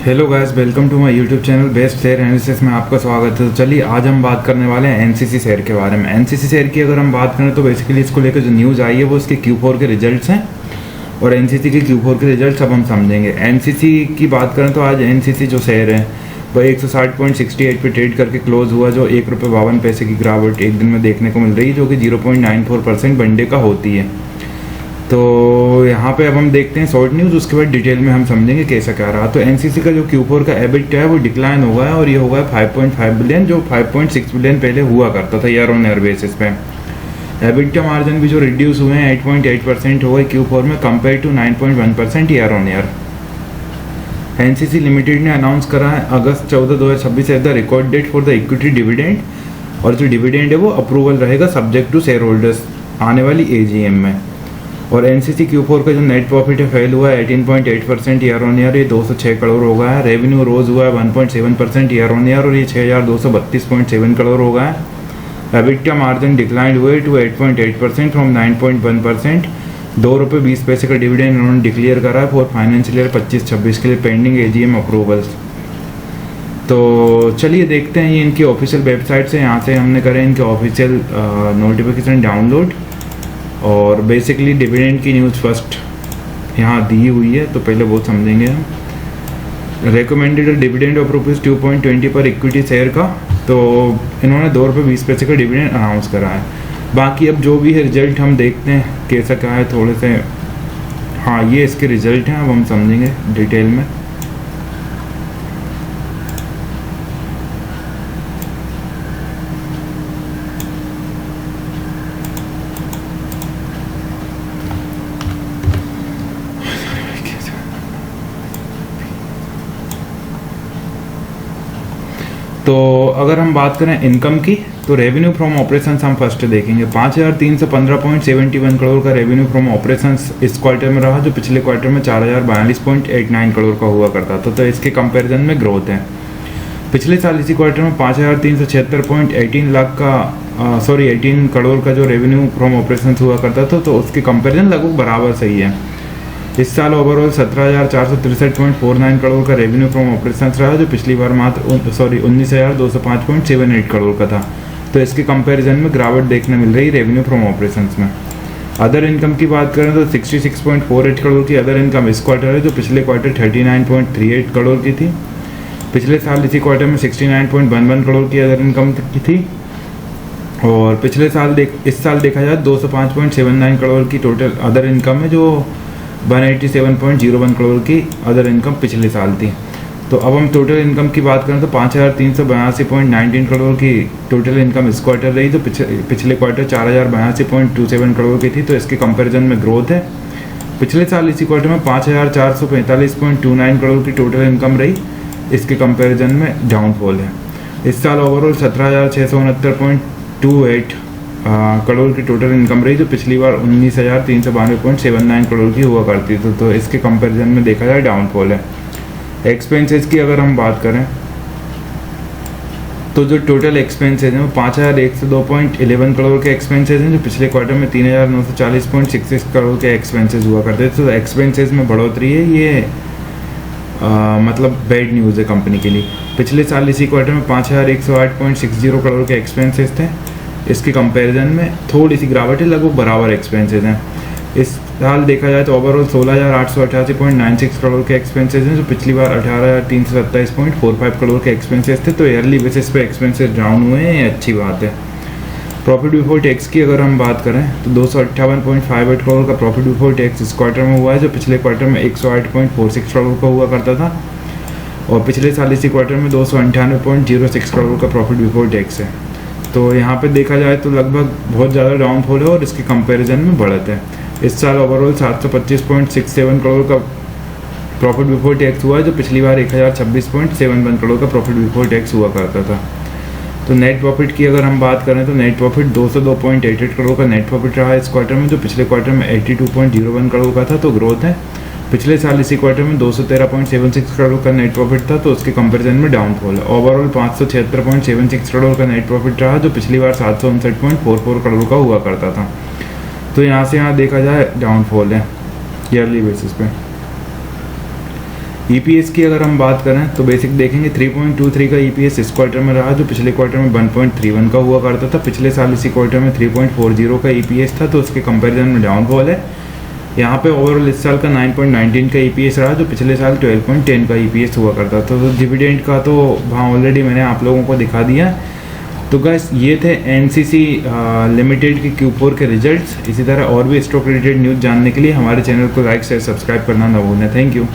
Hello guys, welcome to my YouTube channel best share analysis में आपका स्वागत है। तो चलिए आज हम बात करने वाले हैं एनसीसी शेयर के बारे में। एनसीसी शेयर की अगर हम बात करें तो बेसिकली इसको लेकर जो न्यूज़ आई है वो इसके Q4 के रिजल्ट्स हैं और एनसीसी के Q4 के रिजल्ट्स अब हम समझेंगे। एनसीसी की बात करें तो आज एनसीसी जो शेयर है वह 160.68 पे ट्रेड करके क्लोज हुआ, जो ₹1.52 की गिरावट एक दिन में देखने को मिल रही है, जो कि 0.94% वन डे का होती है। तो यहाँ पे अब हम देखते हैं शॉर्ट न्यूज़, उसके बाद डिटेल में हम समझेंगे कैसा क्या रहा। तो एनसीसी का जो Q4 का एबिट है वो डिक्लाइन हो गया और ये हो गया 5.5 बिलियन, जो 5.6 बिलियन पहले हुआ करता था ईयर ऑन ईयर बेसिस पे। एबिट मार्जिन भी जो रिड्यूस हुए हैं 8.8% हो गए Q4 में compare to 9.1% year on year. NCC limited ने अनाउंस करा है August 14, 2026 as the record date for the equity dividend, और जो डिविडेंड है वो अप्रूवल रहेगा सब्जेक्ट टू शेयर होल्डर्स आने वाली AGM में। और एनसीसी Q4 का जो नेट प्रॉफिट है फेल हुआ है 18.8% ईयर ऑन ईयर, ये 206 करोड़ हो गया है। रेवेन्यू रोज हुआ है 1.7% ईयर ऑन ईयर और ये 6,232.7 करोड़ हो गया है। एबिटा मार्जिन डिक्लाइंड हुए टू 8.8% फ्रॉम 9.1%। ₹2.20 का डिविडेंड उन्होंने डिक्लेयर करा है फॉर फाइनेंशियल ईयर 25-26 के लिए पेंडिंग AGM अप्रूवल्स। तो चलिए देखते हैं ये इनकी ऑफिशियल वेबसाइट से, यहाँ से हमने करे इनके ऑफिशियल नोटिफिकेशन डाउनलोड। और बेसिकली डिविडेंड की न्यूज़ फर्स्ट यहाँ दी हुई है, तो पहले वो समझेंगे हम। रिकमेंडेड डिविडेंड ऑफ ₹2.20 पर इक्विटी शेयर का, तो इन्होंने ₹2.20 का डिविडेंड अनाउंस करा है। बाकी अब जो भी है रिजल्ट हम देखते हैं कैसा क्या है थोड़े से। हाँ, ये इसके रिजल्ट हैं, अब हम समझेंगे डिटेल में। तो अगर हम बात करें इनकम की, तो रेवेन्यू फ्रॉम ऑपरेशंस हम फर्स्ट देखेंगे। 5,315.71 करोड़ का रेवेन्यू फ्रॉम ऑपरेशंस इस क्वार्टर में रहा, जो पिछले क्वार्टर में 4,042.89 करोड़ का हुआ करता था। तो इसके कंपैरिजन में ग्रोथ है। पिछले साल इसी क्वार्टर में 5,376.18 लाख का 18 करोड़ का जो रेवेन्यू फ्रॉम ऑपरेशंस हुआ करता था, तो उसके कंपैरिजन लगभग बराबर सही है। इस साल ओवरऑल 17,463.49 करोड़ का रेवेन्यू फ्रॉम ऑपरेशंस रहा, जो पिछली बार मात्र 19,205.78 करोड़ का था। तो इसके कंपैरिजन में गिरावट देखने मिल रही रेवेन्यू फ्रॉम ऑपरेशंस में। अदर इनकम की बात करें तो 66.48 करोड़ की अदर इनकम इस क्वार्टर है, जो पिछले क्वार्टर 39.38 करोड़ की थी। पिछले साल इसी क्वार्टर में 69.11 करोड़ की अदर इनकम की थी। और पिछले साल इस साल देखा जाए 205.79 करोड़ की टोटल अदर इनकम है, जो 187.01 करोड़ की अदर इनकम पिछले साल थी। तो अब हम टोटल इनकम की बात करें तो 5,382.19 करोड़ की टोटल इनकम इस क्वार्टर रही, जो पिछले क्वार्टर 4,082.27 करोड़ की थी। तो इसके कंपैरिजन में ग्रोथ है। पिछले साल इसी क्वार्टर में 5,445.29 करोड़ की टोटल इनकम रही, इसके कंपैरिजन में डाउनफॉल है। इस साल ओवरऑल 17,669.28 करोड़ की टोटल इनकम रही, जो पिछली बार 19,392.79 करोड़ की हुआ करती थी। तो इसके कंपैरिजन में देखा जाए डाउनफॉल है। एक्सपेंसेस की अगर हम बात करें तो जो टोटल एक्सपेंसेस हैं वो 5,102.11 करोड़ के एक्सपेंसेस हैं, जो पिछले क्वार्टर में 3,940.66 करोड़ के एक्सपेंसेस हुआ करते थे। तो एक्सपेंसेस में बढ़ोतरी है, ये मतलब बैड न्यूज़ है कंपनी के लिए। पिछले साल इसी क्वार्टर में 5,108.60 करोड़ के एक्सपेंसेस थे, इसके कंपैरिजन में थोड़ी सी गिरावट है, लगभग बराबर एक्सपेंसेस हैं। इस साल देखा जाए तो ओवरऑल 16,888.96 करोड़ के एक्सपेंसेस हैं, जो पिछली बार 18,327.45 करोड़ के एक्सपेंसेस थे। तो ईयरली बेसिस पे एक्सपेंसेस डाउन हुए हैं, ये अच्छी बात है। प्रॉफिट बिफोर टैक्स की अगर हम बात करें तो 258.58 करोड़ का प्रॉफिट बिफोर टैक्स इस क्वार्टर में हुआ है, जो पिछले क्वार्टर में 108.46 करोड़ का हुआ करता था। और पिछले साल इसी क्वार्टर में 298.06 करोड़ का प्रॉफिट बिफोर टैक्स है। तो यहाँ पे देखा जाए तो लगभग बहुत ज़्यादा डाउनफॉल है और इसके कंपैरिजन में बढ़त है। इस साल ओवरऑल 725.67 करोड़ का प्रॉफिट बिफोर टैक्स हुआ है, जो पिछली बार 1,026.71 करोड़ का प्रॉफिट बिफोर टैक्स हुआ करता था। तो नेट प्रॉफिट की अगर हम बात करें तो नेट प्रॉफिट 202.88 करोड़ का नेट प्रॉफिट रहा है इस क्वार्टर में, जो पिछले क्वार्टर में 82.01 करोड़ का था। तो ग्रोथ है। पिछले साल इसी क्वार्टर में 213.76 करोड़ का नेट प्रॉफिट था, तो उसके कंपैरिजन में डाउनफॉल है। ओवरऑल 576.76 करोड़ का नेट प्रॉफिट रहा, जो पिछली बार 759.44 करोड़ का हुआ करता था। तो यहाँ से यहाँ देखा जाए डाउनफॉल है ईयरली बेसिस पे। ईपीएस की अगर हम बात करें तो बेसिक देखेंगे 3.23 का ईपीएस इस क्वार्टर में रहा, जो पिछले क्वार्टर में 1.31 का हुआ करता था। पिछले साल इसी क्वार्टर में 3.40 का ईपीएस था, तो उसके कंपैरिजन में डाउनफॉल है। यहाँ पे ओवरऑल इस साल का 9.19 का ईपीएस रहा, जो पिछले साल 12.10 का ईपीएस हुआ करता था। तो डिविडेंड का तो वहाँ ऑलरेडी मैंने आप लोगों को दिखा दिया। तो गाइस ये थे एनसीसी लिमिटेड के Q4 के रिजल्ट्स। इसी तरह और भी स्टॉक रिलेटेड न्यूज़ जानने के लिए हमारे चैनल को लाइक शेयर सब्सक्राइब करना ना भूलें। Thank you.